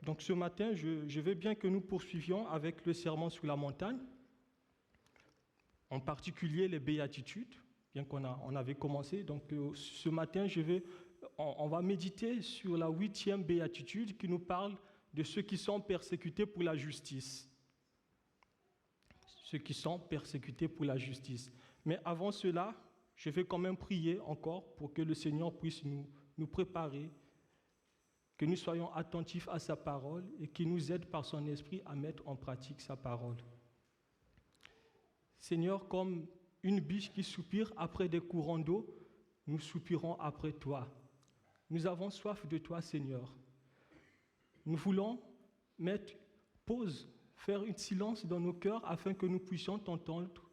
Donc ce matin, je veux bien que nous poursuivions avec le sermon sur la montagne, en particulier les béatitudes, bien qu'on avait commencé. Donc ce matin, on va méditer sur la 8e béatitude qui nous parle de ceux qui sont persécutés pour la justice. Ceux qui sont persécutés pour la justice. Mais avant cela, je vais quand même prier encore pour que le Seigneur puisse nous préparer, que nous soyons attentifs à sa parole et qu'il nous aide par son esprit à mettre en pratique sa parole. Seigneur, comme une biche qui soupire après des courants d'eau, nous soupirons après toi. Nous avons soif de toi, Seigneur. Nous voulons mettre pause, faire un silence dans nos cœurs afin que nous puissions t'entendre,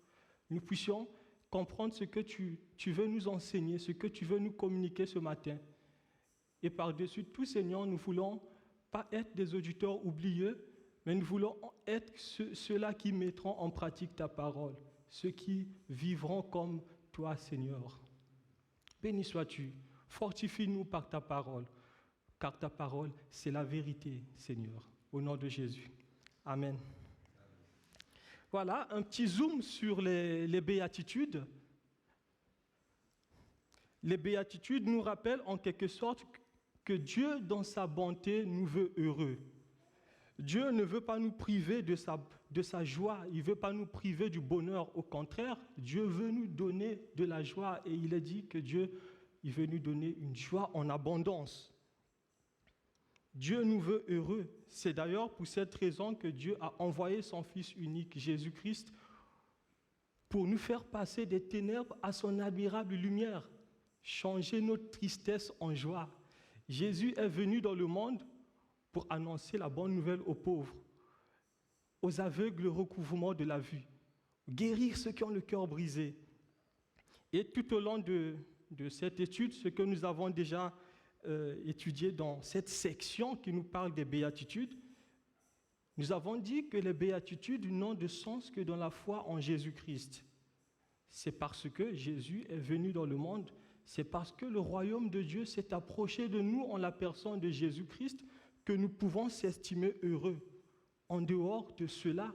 nous puissions comprendre ce que tu veux nous enseigner, ce que tu veux nous communiquer ce matin. Et par-dessus tout, Seigneur, nous ne voulons pas être des auditeurs oublieux, mais nous voulons être ceux-là qui mettront en pratique ta parole, ceux qui vivront comme toi, Seigneur. Béni sois-tu, fortifie-nous par ta parole, car ta parole, c'est la vérité, Seigneur. Au nom de Jésus. Amen. Voilà, un petit zoom sur les béatitudes. Les béatitudes nous rappellent en quelque sorte que Dieu, dans sa bonté, nous veut heureux. Dieu ne veut pas nous priver de sa joie, il ne veut pas nous priver du bonheur. Au contraire, Dieu veut nous donner de la joie et il est dit que Dieu il veut nous donner une joie en abondance. Dieu nous veut heureux. C'est d'ailleurs pour cette raison que Dieu a envoyé son Fils unique, Jésus-Christ, pour nous faire passer des ténèbres à son admirable lumière, changer notre tristesse en joie. Jésus est venu dans le monde pour annoncer la bonne nouvelle aux pauvres, aux aveugles le recouvrement de la vue, guérir ceux qui ont le cœur brisé. Et tout au long de cette étude, ce que nous avons déjà étudié dans cette section qui nous parle des béatitudes, nous avons dit que les béatitudes n'ont de sens que dans la foi en Jésus-Christ. C'est parce que Jésus est venu dans le monde, c'est parce que le royaume de Dieu s'est approché de nous en la personne de Jésus-Christ que nous pouvons s'estimer heureux. En dehors de cela,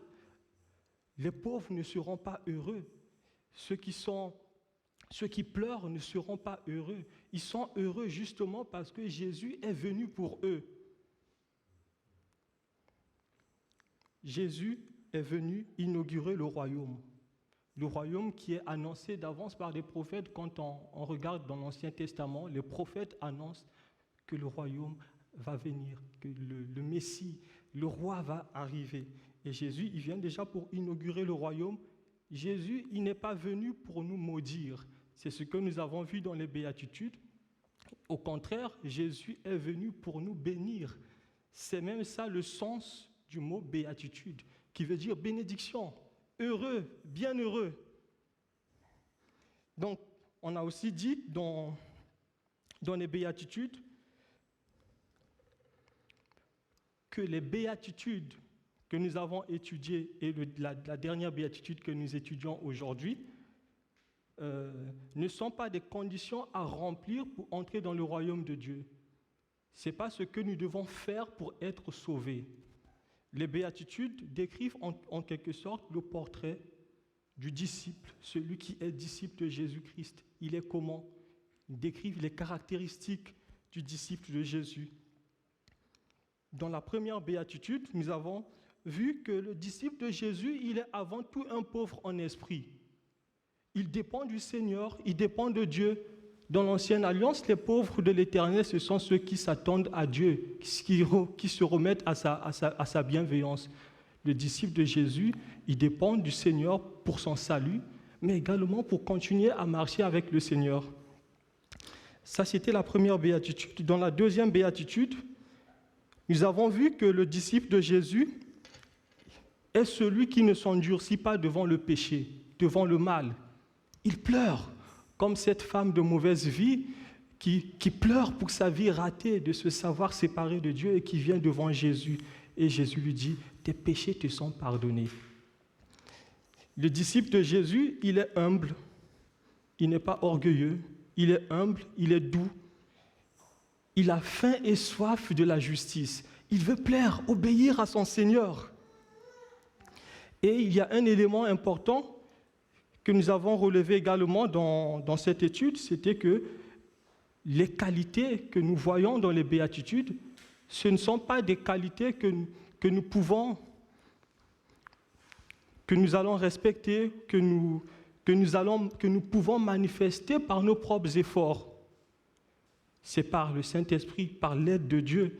les pauvres ne seront pas heureux. Ceux qui pleurent ne seront pas heureux. Ils sont heureux justement parce que Jésus est venu pour eux. Jésus est venu inaugurer le royaume. Le royaume qui est annoncé d'avance par les prophètes. Quand on regarde dans l'Ancien Testament, les prophètes annoncent que le royaume va venir, que le Messie, le roi va arriver. Et Jésus, il vient déjà pour inaugurer le royaume. Jésus, il n'est pas venu pour nous maudire. C'est ce que nous avons vu dans les béatitudes. Au contraire, Jésus est venu pour nous bénir. C'est même ça le sens du mot béatitude, qui veut dire bénédiction, heureux, bienheureux. Donc, on a aussi dit dans les béatitudes que les béatitudes que nous avons étudiées et la dernière béatitude que nous étudions aujourd'hui ne sont pas des conditions à remplir pour entrer dans le royaume de Dieu. Ce n'est pas ce que nous devons faire pour être sauvés. Les béatitudes décrivent en quelque sorte le portrait du disciple, celui qui est disciple de Jésus-Christ. Il est comment? Ils décrivent les caractéristiques du disciple de Jésus. Dans la première béatitude, nous avons vu que le disciple de Jésus, il est avant tout un pauvre en esprit. Il dépend du Seigneur, il dépend de Dieu. Dans l'Ancienne Alliance, les pauvres de l'Éternel, ce sont ceux qui s'attendent à Dieu, qui se remettent à sa bienveillance. Le disciple de Jésus, il dépend du Seigneur pour son salut, mais également pour continuer à marcher avec le Seigneur. Ça, c'était la première béatitude. Dans la deuxième béatitude, nous avons vu que le disciple de Jésus est celui qui ne s'endurcit pas devant le péché, devant le mal. Il pleure, comme cette femme de mauvaise vie qui pleure pour sa vie ratée, de se savoir séparée de Dieu et qui vient devant Jésus. Et Jésus lui dit, tes péchés te sont pardonnés. Le disciple de Jésus, il est humble, il n'est pas orgueilleux, il est humble, il est doux. Il a faim et soif de la justice. Il veut plaire, obéir à son Seigneur. Et il y a un élément important que nous avons relevé également dans cette étude, c'était que les qualités que nous voyons dans les béatitudes, ce ne sont pas des qualités que nous allons respecter, que nous pouvons manifester par nos propres efforts. C'est par le Saint-Esprit, par l'aide de Dieu.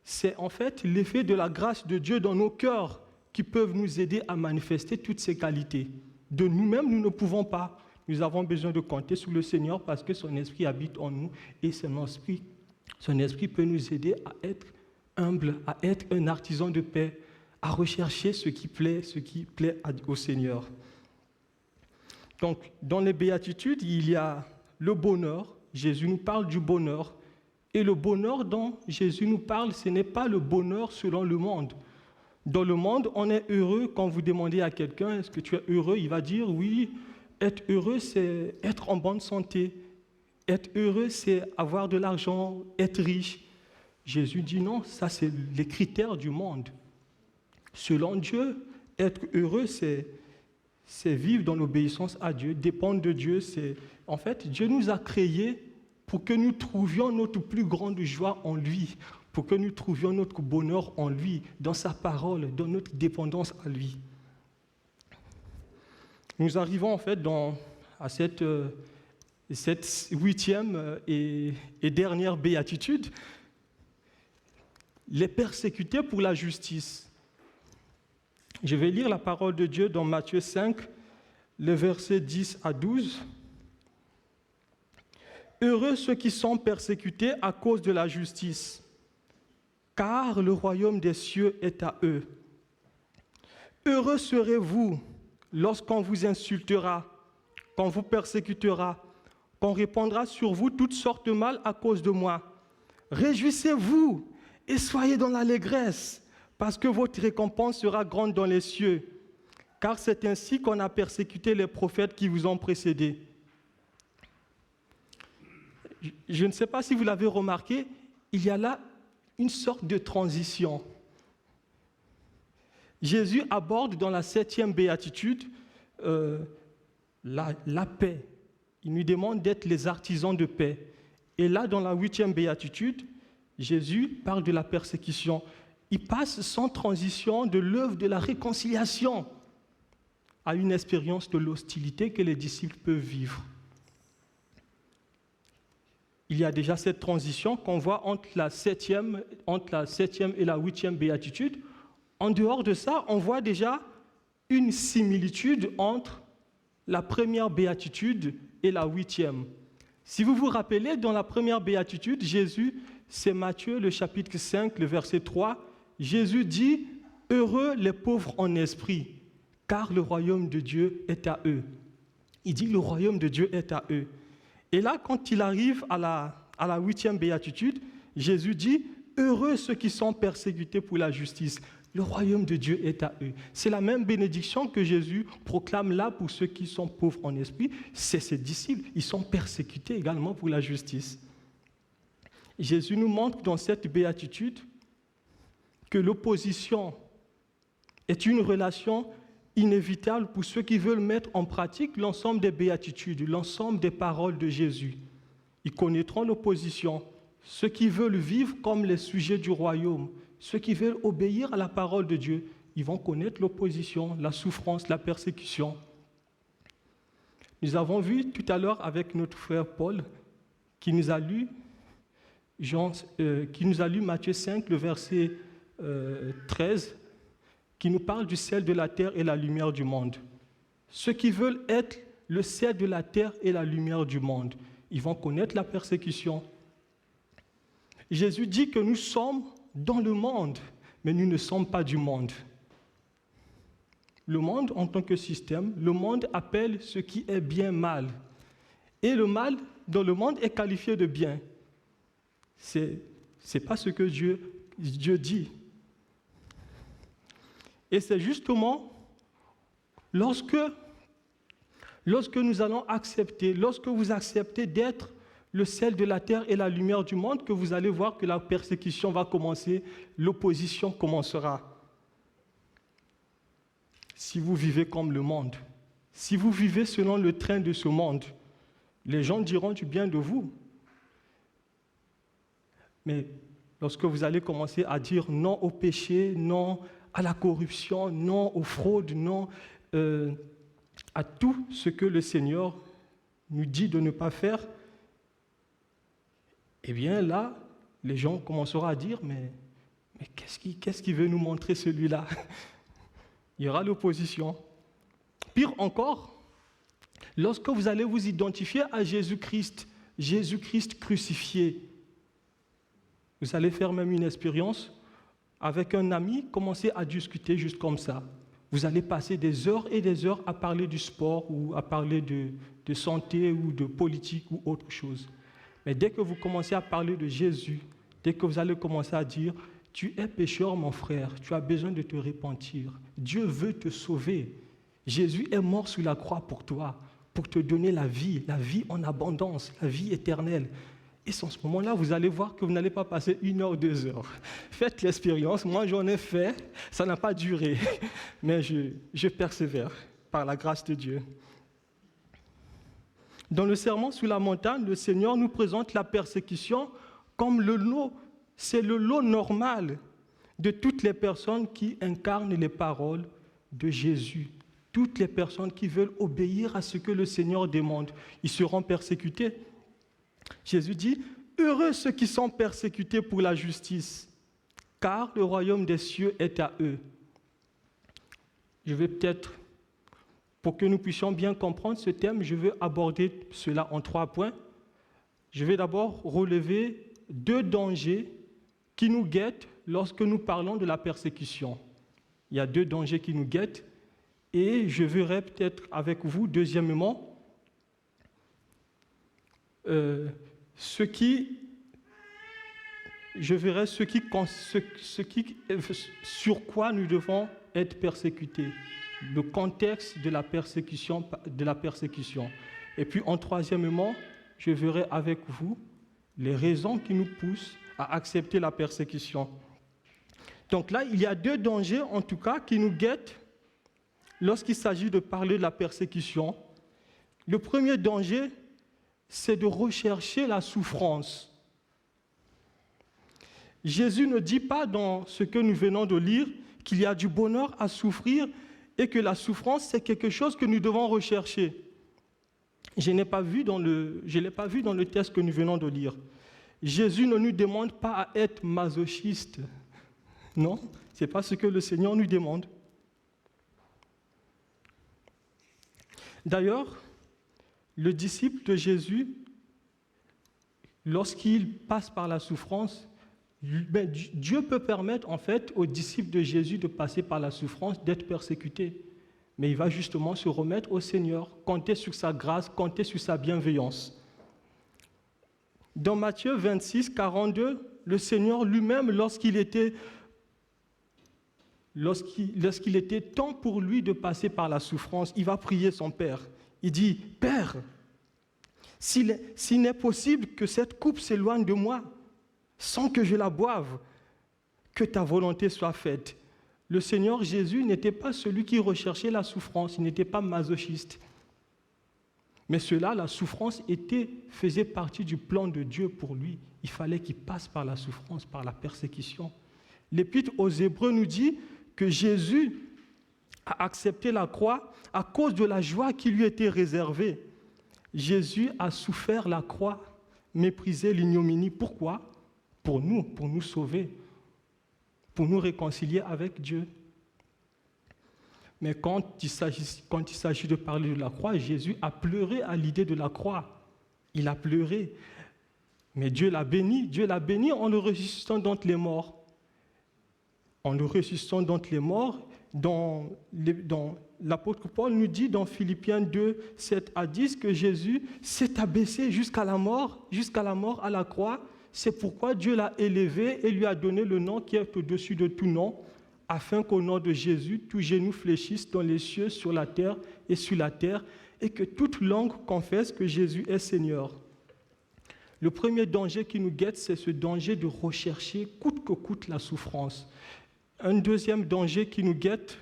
C'est en fait l'effet de la grâce de Dieu dans nos cœurs qui peuvent nous aider à manifester toutes ces qualités. De nous-mêmes, nous ne pouvons pas. Nous avons besoin de compter sur le Seigneur parce que son Esprit habite en nous et son esprit peut nous aider à être humble, à être un artisan de paix, à rechercher ce qui plaît au Seigneur. Donc, dans les béatitudes, il y a le bonheur. Jésus nous parle du bonheur. Et le bonheur dont Jésus nous parle, ce n'est pas le bonheur selon le monde. Dans le monde, on est heureux quand vous demandez à quelqu'un « Est-ce que tu es heureux ?» Il va dire « Oui, être heureux, c'est être en bonne santé. Être heureux, c'est avoir de l'argent, être riche. » Jésus dit non, ça c'est les critères du monde. Selon Dieu, être heureux, c'est vivre dans l'obéissance à Dieu, dépendre de Dieu. En fait, Dieu nous a créés pour que nous trouvions notre plus grande joie en lui, pour que nous trouvions notre bonheur en lui, dans sa parole, dans notre dépendance à lui. Nous arrivons en fait à cette 8e et dernière béatitude, les persécutés pour la justice. Je vais lire la parole de Dieu dans Matthieu 5, les versets 10 à 12. Heureux ceux qui sont persécutés à cause de la justice, car le royaume des cieux est à eux. Heureux serez-vous lorsqu'on vous insultera, qu'on vous persécutera, qu'on répandra sur vous toutes sortes de mal à cause de moi. Réjouissez-vous et soyez dans l'allégresse, parce que votre récompense sera grande dans les cieux, car c'est ainsi qu'on a persécuté les prophètes qui vous ont précédés. Je ne sais pas si vous l'avez remarqué, il y a là une sorte de transition. Jésus aborde dans la 7e béatitude la paix. Il nous demande d'être les artisans de paix. Et là, dans la 8e béatitude, Jésus parle de la persécution. Il passe sans transition de l'œuvre de la réconciliation à une expérience de l'hostilité que les disciples peuvent vivre. Il y a déjà cette transition qu'on voit entre la 7e et la 8e béatitude. En dehors de ça, on voit déjà une similitude entre la première béatitude et la 8e. Si vous vous rappelez, dans la première béatitude, Jésus, c'est Matthieu, le chapitre 5, le verset 3, Jésus dit « Heureux les pauvres en esprit, car le royaume de Dieu est à eux. » Il dit « Le royaume de Dieu est à eux. » Et là, quand il arrive à la 8e béatitude, Jésus dit « Heureux ceux qui sont persécutés pour la justice. » Le royaume de Dieu est à eux. C'est la même bénédiction que Jésus proclame là pour ceux qui sont pauvres en esprit. C'est ses disciples. Ils sont persécutés également pour la justice. Jésus nous montre dans cette béatitude que l'opposition est une relation inévitable pour ceux qui veulent mettre en pratique l'ensemble des béatitudes, l'ensemble des paroles de Jésus. Ils connaîtront l'opposition. Ceux qui veulent vivre comme les sujets du royaume, ceux qui veulent obéir à la parole de Dieu, ils vont connaître l'opposition, la souffrance, la persécution. Nous avons vu tout à l'heure avec notre frère Paul qui nous a lu Matthieu 5, le verset 13, qui nous parle du sel de la terre et la lumière du monde. Ceux qui veulent être le sel de la terre et la lumière du monde, ils vont connaître la persécution. Jésus dit que nous sommes dans le monde, mais nous ne sommes pas du monde. Le monde, en tant que système, le monde appelle ce qui est bien mal. Et le mal dans le monde est qualifié de bien. C'est pas ce que Dieu dit. Et c'est justement lorsque nous allons accepter, lorsque vous acceptez d'être le sel de la terre et la lumière du monde, que vous allez voir que la persécution va commencer, l'opposition commencera. Si vous vivez comme le monde, si vous vivez selon le train de ce monde, les gens diront du bien de vous. Mais lorsque vous allez commencer à dire non au péché, non à la corruption, non aux fraudes, non à tout ce que le Seigneur nous dit de ne pas faire, eh bien là, les gens commenceront à dire, mais qu'est-ce qu'il veut nous montrer celui-là? Il y aura l'opposition. Pire encore, lorsque vous allez vous identifier à Jésus-Christ, Jésus-Christ crucifié, vous allez faire même une expérience avec un ami, commencer à discuter juste comme ça. Vous allez passer des heures et des heures à parler du sport ou à parler de santé ou de politique ou autre chose. Mais dès que vous commencez à parler de Jésus, dès que vous allez commencer à dire « Tu es pécheur, mon frère, tu as besoin de te repentir. Dieu veut te sauver. Jésus est mort sur la croix pour toi, pour te donner la vie en abondance, la vie éternelle. » Et en ce moment-là, vous allez voir que vous n'allez pas passer 1 heure, 2 heures. Faites l'expérience. Moi, j'en ai fait. Ça n'a pas duré. Mais je persévère par la grâce de Dieu. Dans le sermon sur la montagne, le Seigneur nous présente la persécution comme le lot. C'est le lot normal de toutes les personnes qui incarnent les paroles de Jésus. Toutes les personnes qui veulent obéir à ce que le Seigneur demande, ils seront persécutés. Jésus dit, « Heureux ceux qui sont persécutés pour la justice, car le royaume des cieux est à eux. » Je vais peut-être, pour que nous puissions bien comprendre ce thème, je vais aborder cela en 3 points. Je vais d'abord relever 2 dangers qui nous guettent lorsque nous parlons de la persécution. Il y a 2 dangers qui nous guettent et je verrai peut-être avec vous, deuxièmement, sur quoi nous devons être persécutés, le contexte de la persécution. Et puis, troisièmement, je verrai avec vous les raisons qui nous poussent à accepter la persécution. Donc là, il y a 2 dangers, en tout cas, qui nous guettent lorsqu'il s'agit de parler de la persécution. Le premier danger, c'est de rechercher la souffrance. Jésus ne dit pas dans ce que nous venons de lire qu'il y a du bonheur à souffrir et que la souffrance, c'est quelque chose que nous devons rechercher. Je ne l'ai pas vu dans le texte que nous venons de lire. Jésus ne nous demande pas à être masochiste. Non, ce n'est pas ce que le Seigneur nous demande. D'ailleurs, le disciple de Jésus, lorsqu'il passe par la souffrance, Dieu peut permettre en fait aux disciples de Jésus de passer par la souffrance, d'être persécutés. Mais il va justement se remettre au Seigneur, compter sur sa grâce, compter sur sa bienveillance. Dans Matthieu 26, 42, le Seigneur lui-même, lorsqu'il était temps pour lui de passer par la souffrance, il va prier son Père. Il dit, « Père, s'il n'est possible que cette coupe s'éloigne de moi, sans que je la boive, que ta volonté soit faite. » Le Seigneur Jésus n'était pas celui qui recherchait la souffrance, il n'était pas masochiste. Mais la souffrance faisait partie du plan de Dieu pour lui. Il fallait qu'il passe par la souffrance, par la persécution. L'Épître aux Hébreux nous dit que Jésus a accepté la croix à cause de la joie qui lui était réservée. Jésus a souffert la croix, méprisé l'ignominie. Pourquoi ? Pour nous sauver, pour nous réconcilier avec Dieu. Mais quand il s'agit de parler de la croix, Jésus a pleuré à l'idée de la croix. Il a pleuré. Mais Dieu l'a béni en le ressuscitant d'entre les morts. En le ressuscitant d'entre les morts, dans l'apôtre Paul nous dit dans Philippiens 2, 7 à 10 que Jésus s'est abaissé jusqu'à la mort à la croix. C'est pourquoi Dieu l'a élevé et lui a donné le nom qui est au-dessus de tout nom, afin qu'au nom de Jésus, tout genou fléchisse dans les cieux, sur la terre et sur la terre, et que toute langue confesse que Jésus est Seigneur. Le premier danger qui nous guette, c'est ce danger de rechercher coûte que coûte la souffrance. Un deuxième danger qui nous guette,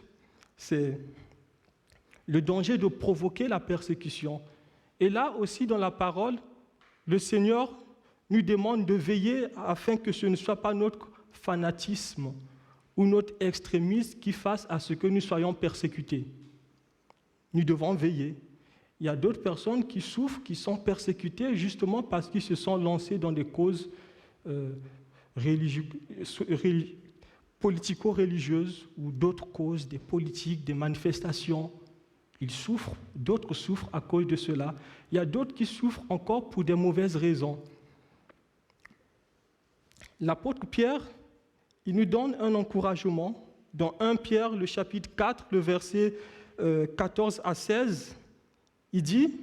c'est le danger de provoquer la persécution. Et là aussi, dans la parole, le Seigneur nous demande de veiller afin que ce ne soit pas notre fanatisme ou notre extrémisme qui fasse à ce que nous soyons persécutés. Nous devons veiller. Il y a d'autres personnes qui souffrent, qui sont persécutées justement parce qu'ils se sont lancés dans des causes politico-religieuses ou d'autres causes, des politiques, des manifestations. Ils souffrent, d'autres souffrent à cause de cela. Il y a d'autres qui souffrent encore pour des mauvaises raisons. L'apôtre Pierre, il nous donne un encouragement dans 1 Pierre, le chapitre 4, le verset 14 à 16. Il dit,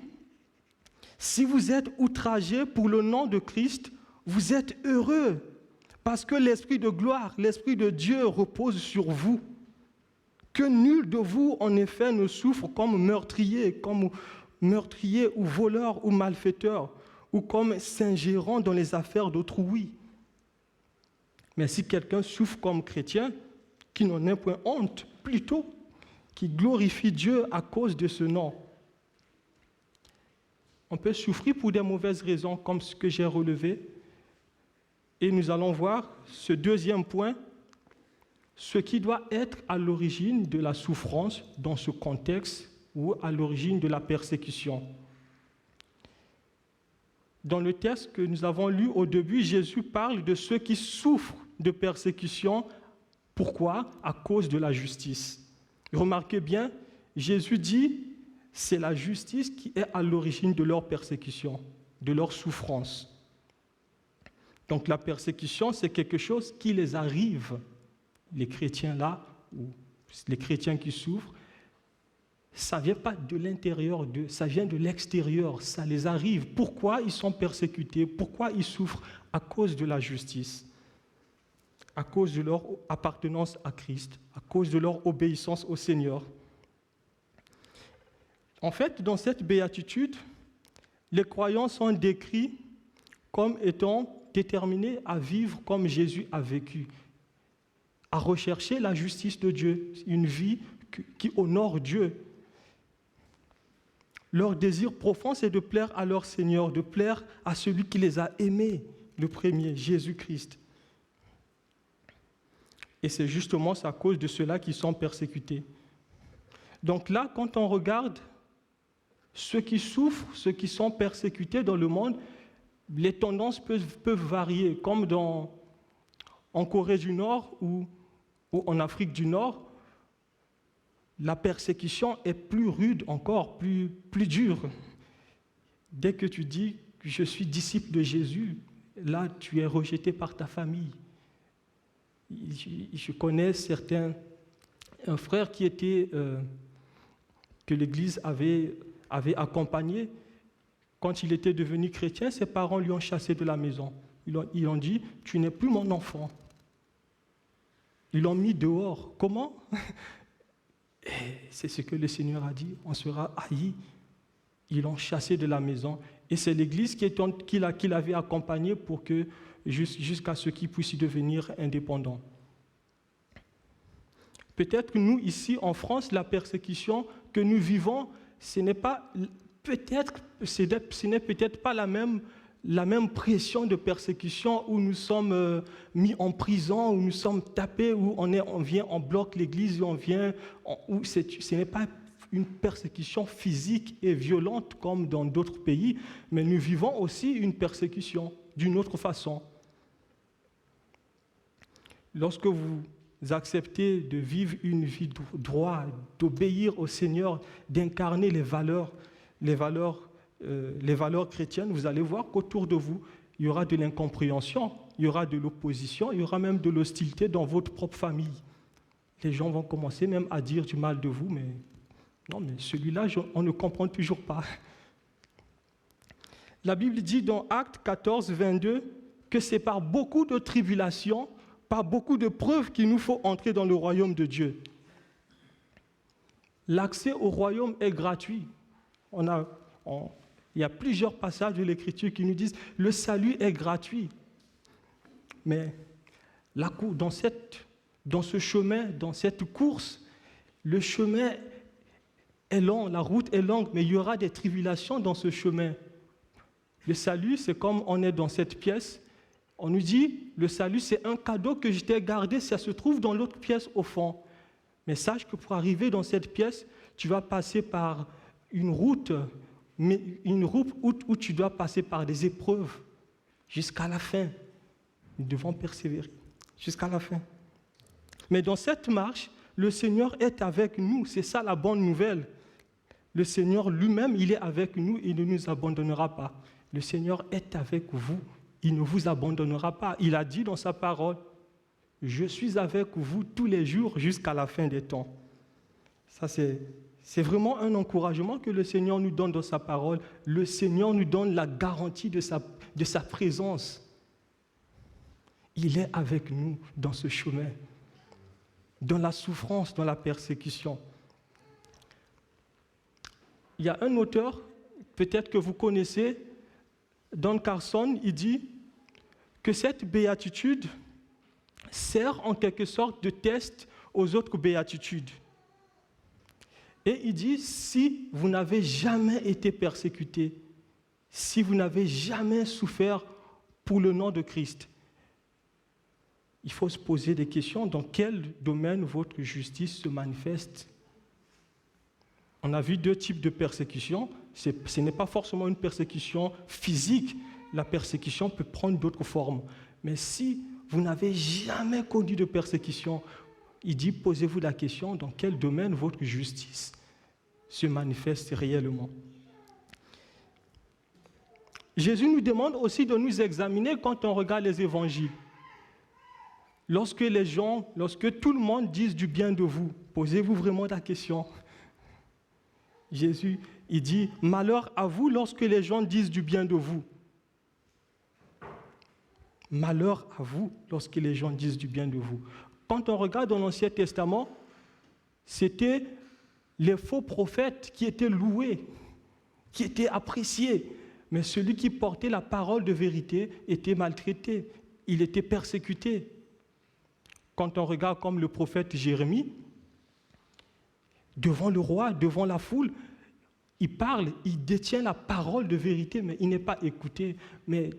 « Si vous êtes outragés pour le nom de Christ, vous êtes heureux, parce que l'Esprit de gloire, l'Esprit de Dieu repose sur vous. Que nul de vous, en effet, ne souffre comme meurtrier ou voleur ou malfaiteur, ou comme s'ingérant dans les affaires d'autrui. Mais si quelqu'un souffre comme chrétien, qui n'en ait point honte, plutôt, qui glorifie Dieu à cause de ce nom. » On peut souffrir pour des mauvaises raisons, comme ce que j'ai relevé. Et nous allons voir ce deuxième point, ce qui doit être à l'origine de la souffrance dans ce contexte ou à l'origine de la persécution. Dans le texte que nous avons lu au début, Jésus parle de ceux qui souffrent de persécution. Pourquoi ? À cause de la justice. Remarquez bien, Jésus dit, c'est la justice qui est à l'origine de leur persécution, de leur souffrance. Donc la persécution, c'est quelque chose qui les arrive. Les chrétiens là, ou les chrétiens qui souffrent, ça ne vient pas de l'intérieur d'eux, ça vient de l'extérieur, ça les arrive. Pourquoi ils sont persécutés? Pourquoi ils souffrent? À cause de la justice, à cause de leur appartenance à Christ, à cause de leur obéissance au Seigneur. En fait, dans cette béatitude, les croyants sont décrits comme étant déterminés à vivre comme Jésus a vécu, à rechercher la justice de Dieu, une vie qui honore Dieu. Leur désir profond, c'est de plaire à leur Seigneur, de plaire à celui qui les a aimés, le premier, Jésus-Christ. Et c'est justement à cause de cela qu'ils sont persécutés. Donc là, quand on regarde ceux qui souffrent, ceux qui sont persécutés dans le monde, les tendances peuvent varier, comme en Corée du Nord ou en Afrique du Nord, la persécution est plus rude encore, plus dure. Dès que tu dis que je suis disciple de Jésus, là, tu es rejeté par ta famille. Je connais un frère qui était, que l'Église avait accompagné. Quand il était devenu chrétien, ses parents lui ont chassé de la maison. Ils ont dit, tu n'es plus mon enfant. Ils l'ont mis dehors. Comment ? Et c'est ce que le Seigneur a dit, on sera haï. Ils l'ont chassé de la maison. Et c'est l'Église qui l'avait accompagné pour que, jusqu'à ce qu'il puisse devenir indépendant. Peut-être que nous, ici en France, la persécution que nous vivons, ce n'est peut-être pas la même pression de persécution où nous sommes mis en prison, où nous sommes tapés, où on bloque l'église, où ce n'est pas une persécution physique et violente comme dans d'autres pays, mais nous vivons aussi une persécution d'une autre façon. Lorsque vous acceptez de vivre une vie droite, d'obéir au Seigneur, d'incarner les valeurs chrétiennes, vous allez voir qu'autour de vous, il y aura de l'incompréhension, il y aura de l'opposition, il y aura même de l'hostilité dans votre propre famille. Les gens vont commencer même à dire du mal de vous, mais non, mais celui-là, on ne comprend toujours pas. La Bible dit dans Actes 14, 22, que c'est par beaucoup de tribulations, par beaucoup de preuves qu'il nous faut entrer dans le royaume de Dieu. L'accès au royaume est gratuit. Il Il y a plusieurs passages de l'Écriture qui nous disent « le salut est gratuit ». Mais dans ce chemin, dans cette course, le chemin est long, la route est longue, mais il y aura des tribulations dans ce chemin. Le salut, c'est comme on est dans cette pièce. On nous dit, le salut, c'est un cadeau que je t'ai gardé, ça se trouve dans l'autre pièce au fond. Mais sache que pour arriver dans cette pièce, tu vas passer par une route où tu dois passer par des épreuves jusqu'à la fin. Nous devons persévérer jusqu'à la fin. Mais dans cette marche, le Seigneur est avec nous. C'est ça la bonne nouvelle. Le Seigneur lui-même, il est avec nous, il ne nous abandonnera pas. Le Seigneur est avec vous, il ne vous abandonnera pas. Il a dit dans sa parole, « Je suis avec vous tous les jours jusqu'à la fin des temps. » Ça, c'est vraiment un encouragement que le Seigneur nous donne dans sa parole. Le Seigneur nous donne la garantie de sa présence. Il est avec nous dans ce chemin, dans la souffrance, dans la persécution. Il y a un auteur, peut-être que vous connaissez, Don Carson, il dit que cette béatitude sert en quelque sorte de test aux autres béatitudes. Et il dit, si vous n'avez jamais été persécuté, si vous n'avez jamais souffert pour le nom de Christ, il faut se poser des questions, dans quel domaine votre justice se manifeste? On a vu deux types de persécution. Ce n'est pas forcément une persécution physique. La persécution peut prendre d'autres formes. Mais si vous n'avez jamais connu de persécution, il dit, posez-vous la question, dans quel domaine votre justice se manifeste réellement. Jésus nous demande aussi de nous examiner quand on regarde les évangiles. Lorsque tout le monde dit du bien de vous, posez-vous vraiment la question. Jésus, il dit, malheur à vous lorsque les gens disent du bien de vous. Malheur à vous lorsque les gens disent du bien de vous. Quand on regarde dans l'Ancien Testament, c'était les faux prophètes qui étaient loués, qui étaient appréciés. Mais celui qui portait la parole de vérité était maltraité, il était persécuté. Quand on regarde comme le prophète Jérémie, devant le roi, devant la foule, il parle, il détient la parole de vérité, mais il n'est pas écouté. Mais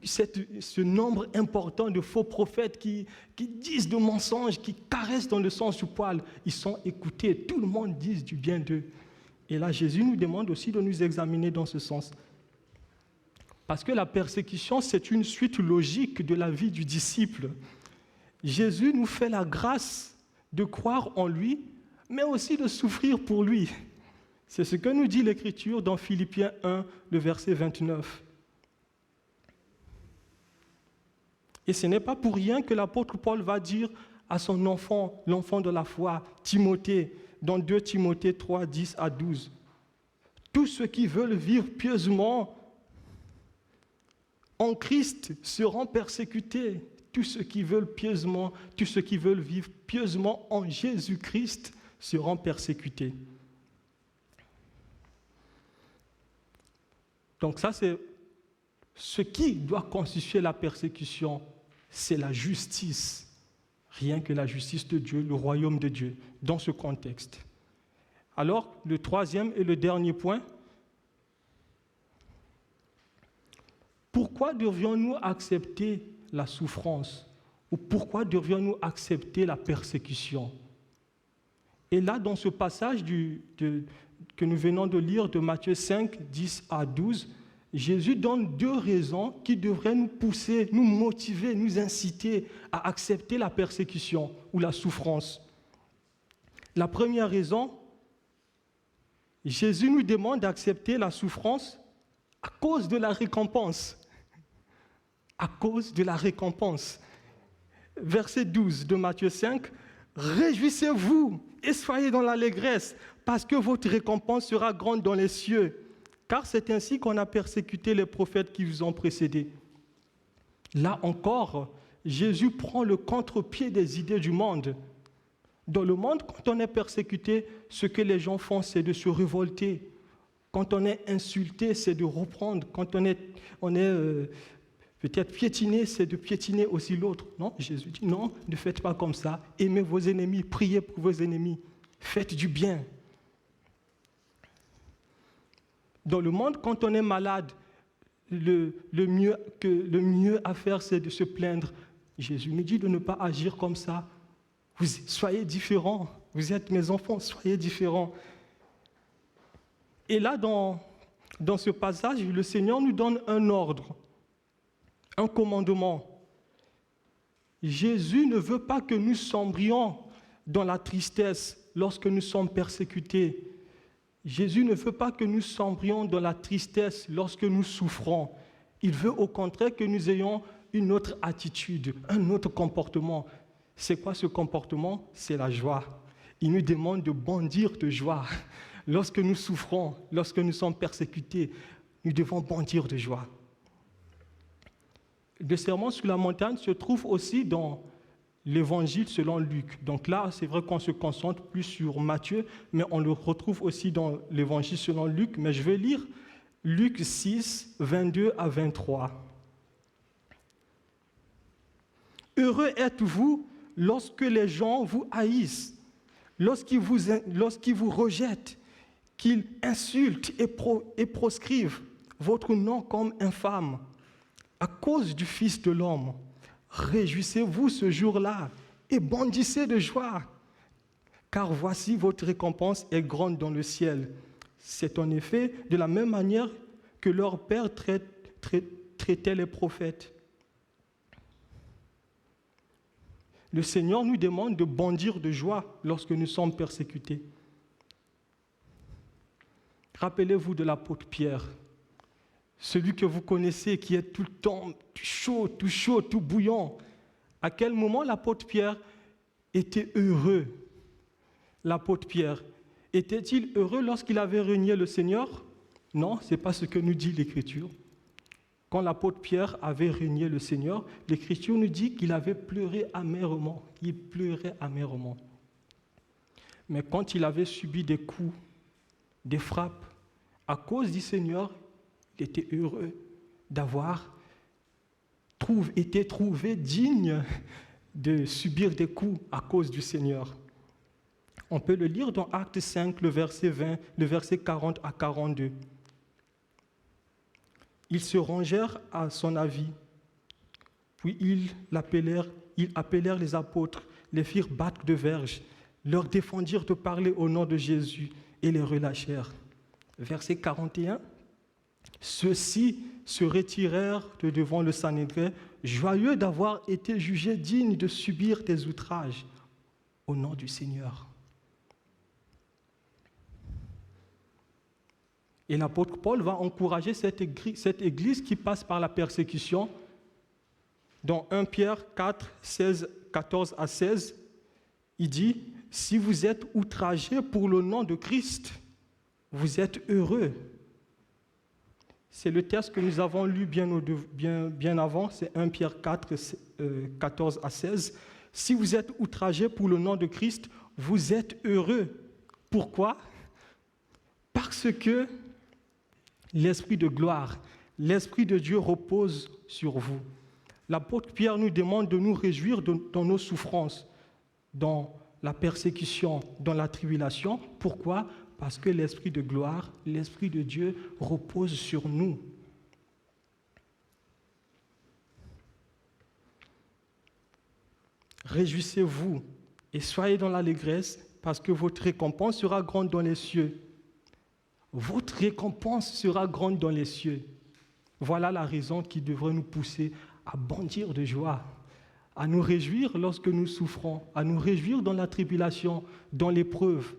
ce nombre important de faux prophètes qui disent de mensonges, qui caressent dans le sens du poil, ils sont écoutés. Tout le monde dit du bien d'eux. Et là, Jésus nous demande aussi de nous examiner dans ce sens. Parce que la persécution, c'est une suite logique de la vie du disciple. Jésus nous fait la grâce de croire en lui, mais aussi de souffrir pour lui. C'est ce que nous dit l'Écriture dans Philippiens 1, le verset 29. Et ce n'est pas pour rien que l'apôtre Paul va dire à son enfant, l'enfant de la foi, Timothée, dans 2 Timothée 3, 10 à 12. Tous ceux qui veulent vivre pieusement en Christ seront persécutés. Tous ceux qui veulent vivre pieusement en Jésus-Christ seront persécutés. Donc ça, c'est ce qui doit constituer la persécution, c'est la justice. Rien que la justice de Dieu, le royaume de Dieu, dans ce contexte. Alors, le troisième et le dernier point, pourquoi devrions-nous accepter la souffrance? Ou pourquoi devrions-nous accepter la persécution? Et là, dans ce passage que nous venons de lire de Matthieu 5, 10 à 12, Jésus donne 2 raisons qui devraient nous pousser, nous motiver, nous inciter à accepter la persécution ou la souffrance. La première raison, Jésus nous demande d'accepter la souffrance à cause de la récompense. À cause de la récompense. Verset 12 de Matthieu 5, « Réjouissez-vous et soyez dans l'allégresse, parce que votre récompense sera grande dans les cieux. Car c'est ainsi qu'on a persécuté les prophètes qui vous ont précédés. » Là encore, Jésus prend le contre-pied des idées du monde. Dans le monde, quand on est persécuté, ce que les gens font, c'est de se révolter Quand on est insulté, c'est de reprendre. Quand on est peut-être piétiné, c'est de piétiner aussi l'autre. Non, Jésus dit non, ne faites pas comme ça. Aimez vos ennemis, priez pour vos ennemis. Faites du bien. Dans le monde, quand on est malade, le mieux à faire, c'est de se plaindre. Jésus nous dit de ne pas agir comme ça. Soyez différents. Vous êtes mes enfants, soyez différents. Et là, dans ce passage, le Seigneur nous donne un ordre, un commandement. Jésus ne veut pas que nous sombrions dans la tristesse lorsque nous sommes persécutés. Jésus ne veut pas que nous sombrions dans la tristesse lorsque nous souffrons. Il veut au contraire que nous ayons une autre attitude, un autre comportement. C'est quoi ce comportement? C'est la joie. Il nous demande de bondir de joie. Lorsque nous souffrons, lorsque nous sommes persécutés, nous devons bondir de joie. Le sermon sur la montagne se trouve aussi dans l'évangile selon Luc. Donc là, c'est vrai qu'on se concentre plus sur Matthieu, mais on le retrouve aussi dans l'évangile selon Luc. Mais je vais lire Luc 6, 22 à 23. « Heureux êtes-vous lorsque les gens vous haïssent, lorsqu'ils vous rejettent, qu'ils insultent et proscrivent votre nom comme infâme, à cause du Fils de l'homme. Réjouissez-vous ce jour-là et bondissez de joie, car voici votre récompense est grande dans le ciel. C'est en effet de la même manière que leur père traitait les prophètes. » Le Seigneur nous demande de bondir de joie lorsque nous sommes persécutés. Rappelez-vous de l'apôtre Pierre, celui que vous connaissez, qui est tout le temps tout chaud, tout bouillant. À quel moment l'apôtre Pierre était heureux? L'apôtre Pierre, était-il heureux lorsqu'il avait renié le Seigneur? Non, ce n'est pas ce que nous dit l'Écriture. Quand l'apôtre Pierre avait renié le Seigneur, l'Écriture nous dit qu'il avait pleuré amèrement. Il pleurait amèrement. Mais quand il avait subi des coups, des frappes, à cause du Seigneur, il était heureux d'avoir été trouvé digne de subir des coups à cause du Seigneur. On peut le lire dans Acte 5, le verset 40 à 42. Ils se rangèrent à son avis, puis ils appelèrent les apôtres, les firent battre de verges, leur défendirent de parler au nom de Jésus et les relâchèrent. Verset 41. Ceux-ci se retirèrent de devant le Sanhédrin, joyeux d'avoir été jugés dignes de subir des outrages au nom du Seigneur. Et l'apôtre Paul va encourager cette église qui passe par la persécution. Dans 1 Pierre 4, 14 à 16, il dit « Si vous êtes outragés pour le nom de Christ, vous êtes heureux. » C'est le texte que nous avons lu bien avant, c'est 1 Pierre 4, 14 à 16. « Si vous êtes outragés pour le nom de Christ, vous êtes heureux. » Pourquoi? Parce que l'Esprit de gloire, l'Esprit de Dieu repose sur vous. L'apôtre Pierre nous demande de nous réjouir dans nos souffrances, dans la persécution, dans la tribulation. Pourquoi? Parce que l'Esprit de gloire, l'Esprit de Dieu repose sur nous. Réjouissez-vous et soyez dans l'allégresse, parce que votre récompense sera grande dans les cieux. Votre récompense sera grande dans les cieux. Voilà la raison qui devrait nous pousser à bondir de joie, à nous réjouir lorsque nous souffrons, à nous réjouir dans la tribulation, dans l'épreuve.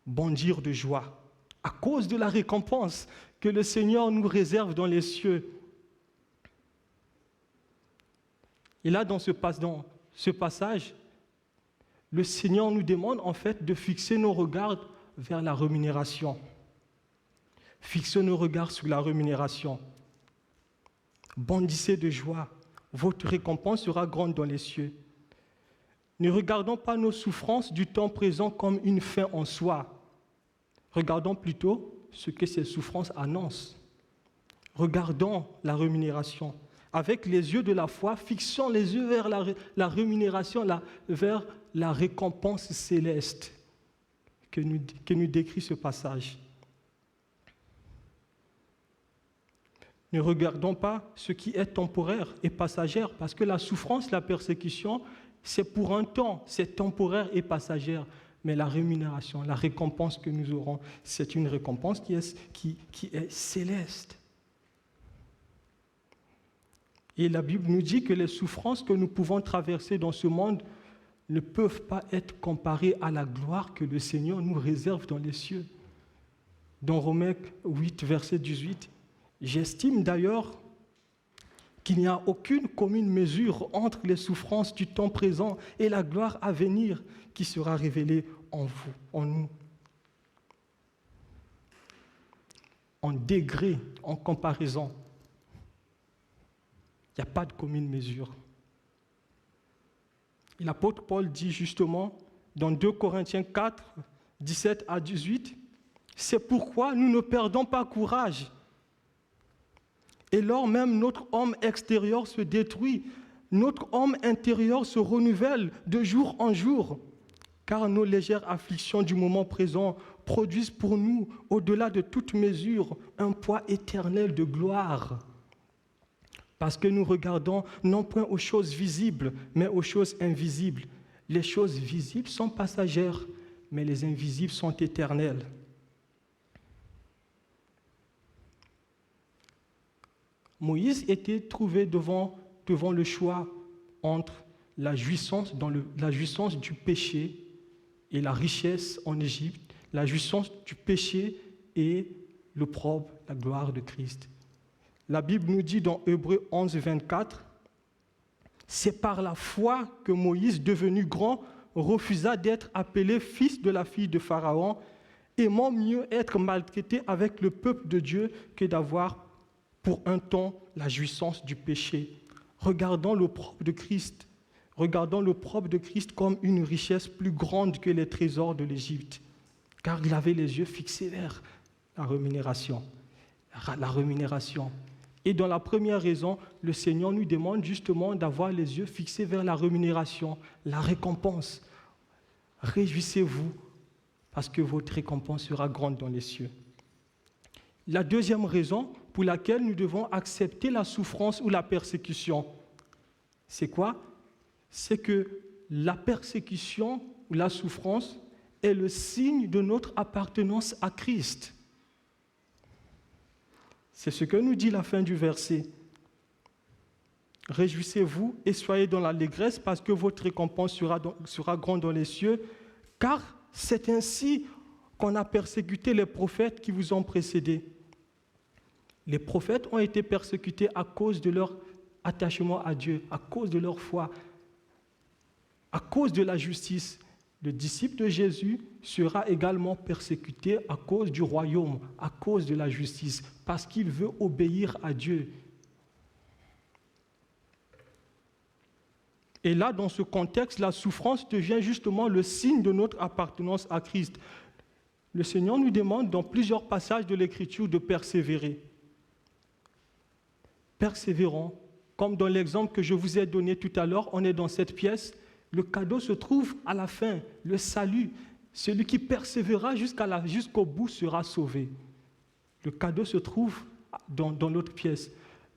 Bondir de joie, à cause de la récompense que le Seigneur nous réserve dans les cieux. Et là, dans ce passage, le Seigneur nous demande en fait de fixer nos regards vers la rémunération. Fixez nos regards sur la rémunération. Bondissez de joie, votre récompense sera grande dans les cieux. Ne regardons pas nos souffrances du temps présent comme une fin en soi. Regardons plutôt ce que ces souffrances annoncent. Regardons la rémunération. Avec les yeux de la foi, fixons les yeux vers la rémunération, vers la récompense céleste que nous décrit ce passage. Ne regardons pas ce qui est temporaire et passagère, parce que la souffrance, la persécution, c'est pour un temps, c'est temporaire et passagère. Mais la rémunération, la récompense que nous aurons, c'est une récompense qui est céleste. Et la Bible nous dit que les souffrances que nous pouvons traverser dans ce monde ne peuvent pas être comparées à la gloire que le Seigneur nous réserve dans les cieux. Dans Romains 8, verset 18, « J'estime d'ailleurs qu'il n'y a aucune commune mesure entre les souffrances du temps présent et la gloire à venir qui sera révélée en vous, en nous. » En degré, en comparaison, il n'y a pas de commune mesure. Et l'apôtre Paul dit justement dans 2 Corinthiens 4, 17 à 18, « C'est pourquoi nous ne perdons pas courage. Et lors même notre homme extérieur se détruit, notre homme intérieur se renouvelle de jour en jour, car nos légères afflictions du moment présent produisent pour nous, au-delà de toute mesure, un poids éternel de gloire. Parce que nous regardons non point aux choses visibles, mais aux choses invisibles. Les choses visibles sont passagères, mais les invisibles sont éternelles. » Moïse était trouvé devant le choix entre la jouissance du péché et la richesse en Égypte, la jouissance du péché et l'opprobre, la gloire de Christ. La Bible nous dit dans Hébreux 11, 24, « C'est par la foi que Moïse, devenu grand, refusa d'être appelé fils de la fille de Pharaon, aimant mieux être maltraité avec le peuple de Dieu que d'avoir pour un temps la jouissance du péché. » Regardons l'opprobre de Christ. Regardons l'opprobre de Christ comme une richesse plus grande que les trésors de l'Égypte, car il avait les yeux fixés vers la rémunération. La rémunération. Et dans la première raison, le Seigneur nous demande justement d'avoir les yeux fixés vers la rémunération, la récompense. Réjouissez-vous, parce que votre récompense sera grande dans les cieux. La deuxième raison pour laquelle nous devons accepter la souffrance ou la persécution, c'est quoi? C'est que la persécution ou la souffrance est le signe de notre appartenance à Christ. C'est ce que nous dit la fin du verset. « Réjouissez-vous et soyez dans l'allégresse parce que votre récompense sera grande dans les cieux, car c'est ainsi qu'on a persécuté les prophètes qui vous ont précédés. » Les prophètes ont été persécutés à cause de leur attachement à Dieu, à cause de leur foi, à cause de la justice. Le disciple de Jésus sera également persécuté à cause du royaume, à cause de la justice, parce qu'il veut obéir à Dieu. Et là, dans ce contexte, la souffrance devient justement le signe de notre appartenance à Christ. Le Seigneur nous demande dans plusieurs passages de l'Écriture de persévérer. Persévérons, comme dans l'exemple que je vous ai donné tout à l'heure, on est dans cette pièce, le cadeau se trouve à la fin, le salut. Celui qui persévérera jusqu'au bout sera sauvé. Le cadeau se trouve dans l'autre pièce.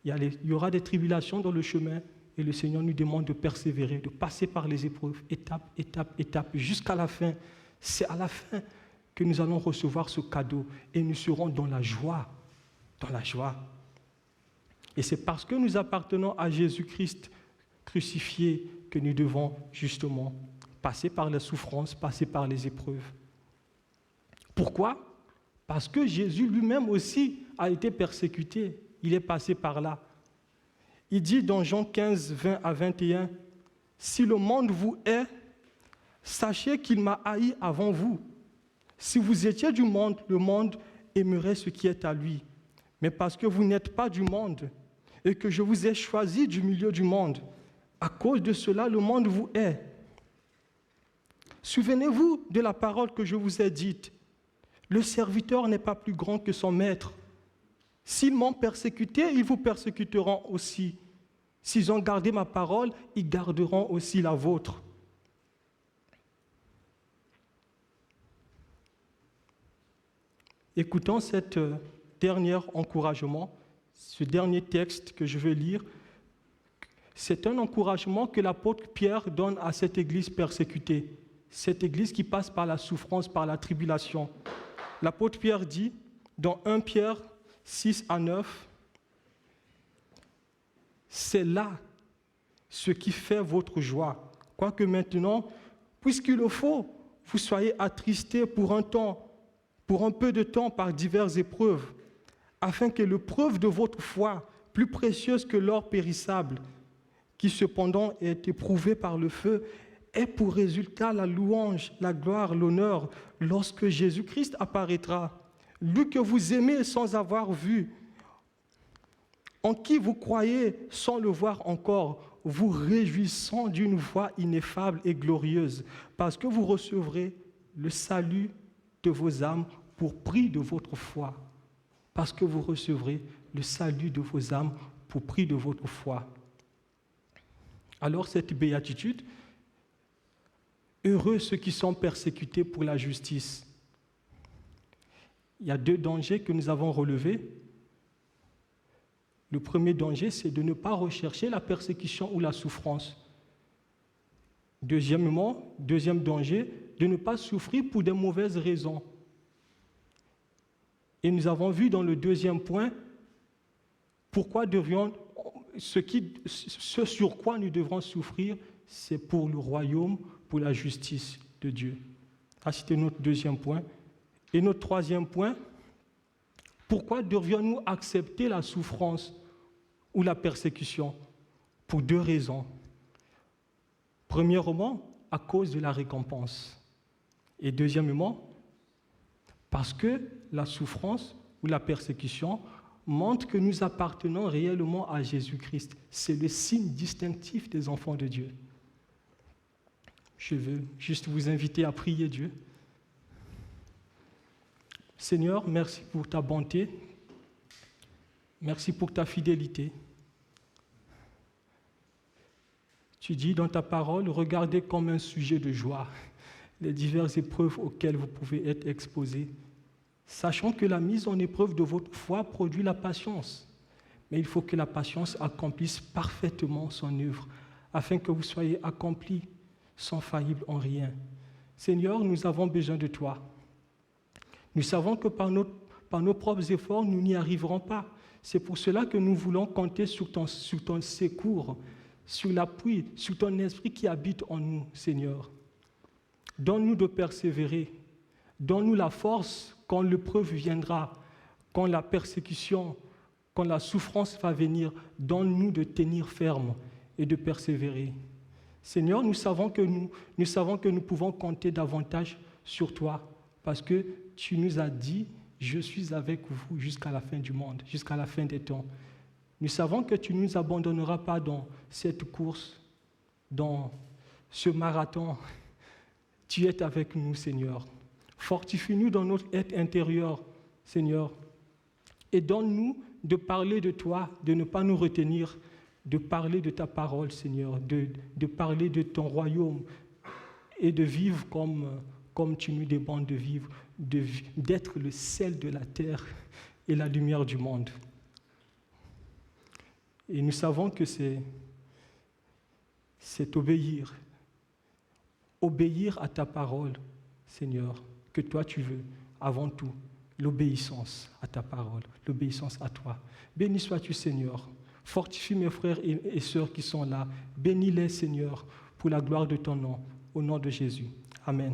Il y aura des tribulations dans le chemin et le Seigneur nous demande de persévérer, de passer par les épreuves, étape, étape, étape, jusqu'à la fin. C'est à la fin que nous allons recevoir ce cadeau et nous serons dans la joie, dans la joie. Et c'est parce que nous appartenons à Jésus-Christ crucifié que nous devons justement passer par les souffrances, passer par les épreuves. Pourquoi? Parce que Jésus lui-même aussi a été persécuté. Il est passé par là. Il dit dans Jean 15, 20 à 21, « Si le monde vous hait, sachez qu'il m'a haï avant vous. Si vous étiez du monde, le monde aimerait ce qui est à lui. Mais parce que vous n'êtes pas du monde et que je vous ai choisi du milieu du monde, à cause de cela, le monde vous hait. Souvenez-vous de la parole que je vous ai dite. Le serviteur n'est pas plus grand que son maître. S'ils m'ont persécuté, ils vous persécuteront aussi. S'ils ont gardé ma parole, ils garderont aussi la vôtre. Écoutons cet dernier encouragement, ce dernier texte que je vais lire. C'est un encouragement que l'apôtre Pierre donne à cette église persécutée, cette église qui passe par la souffrance, par la tribulation. L'apôtre Pierre dit, dans 1 Pierre 6 à 9, « C'est là ce qui fait votre joie, quoique maintenant, puisqu'il le faut, vous soyez attristés pour un peu de temps par diverses épreuves, afin que l'épreuve de votre foi, plus précieuse que l'or périssable, qui cependant est éprouvé par le feu, ait pour résultat la louange, la gloire, l'honneur, lorsque Jésus-Christ apparaîtra, lui que vous aimez sans avoir vu, en qui vous croyez sans le voir encore, vous réjouissant d'une voix ineffable et glorieuse, parce que vous recevrez le salut de vos âmes pour prix de votre foi. Parce que vous recevrez le salut de vos âmes pour prix de votre foi. Alors cette béatitude, heureux ceux qui sont persécutés pour la justice. Il y a 2 dangers que nous avons relevés. Le premier danger, c'est de ne pas rechercher la persécution ou la souffrance. Deuxième danger, de ne pas souffrir pour de mauvaises raisons. Et nous avons vu dans le 2e point, ce sur quoi nous devrons souffrir, c'est pour le royaume, pour la justice de Dieu. Ça, c'était notre 2e point. Et notre 3e point, pourquoi devrions-nous accepter la souffrance ou la persécution? Pour 2 raisons. Premièrement, à cause de la récompense. Et deuxièmement, parce que la souffrance ou la persécution montre que nous appartenons réellement à Jésus-Christ. C'est le signe distinctif des enfants de Dieu. Je veux juste vous inviter à prier Dieu. Seigneur, merci pour ta bonté. Merci pour ta fidélité. Tu dis dans ta parole, regardez comme un sujet de joie les diverses épreuves auxquelles vous pouvez être exposés, sachant que la mise en épreuve de votre foi produit la patience. Mais il faut que la patience accomplisse parfaitement son œuvre, afin que vous soyez accomplis sans faillible en rien. Seigneur, nous avons besoin de toi. Nous savons que par nos propres efforts, nous n'y arriverons pas. C'est pour cela que nous voulons compter sur ton secours, sur l'appui, sur ton esprit qui habite en nous, Seigneur. Donne-nous de persévérer. Donne-nous la force quand l'épreuve viendra, quand la persécution, quand la souffrance va venir. Donne-nous de tenir ferme et de persévérer. Seigneur, nous savons que nous pouvons compter davantage sur toi parce que tu nous as dit « Je suis avec vous jusqu'à la fin du monde, jusqu'à la fin des temps ». Nous savons que tu ne nous abandonneras pas dans cette course, dans ce marathon. Tu es avec nous, Seigneur. Fortifie-nous dans notre être intérieur, Seigneur. Et donne-nous de parler de toi, de ne pas nous retenir, de parler de ta parole, Seigneur, de parler de ton royaume et de vivre comme tu nous demandes de vivre, d'être le sel de la terre et la lumière du monde. Et nous savons que c'est obéir à ta parole, Seigneur, que toi tu veux, avant tout, l'obéissance à ta parole, l'obéissance à toi. Béni sois-tu, Seigneur. Fortifie mes frères et sœurs qui sont là. Bénis-les, Seigneur, pour la gloire de ton nom, au nom de Jésus. Amen.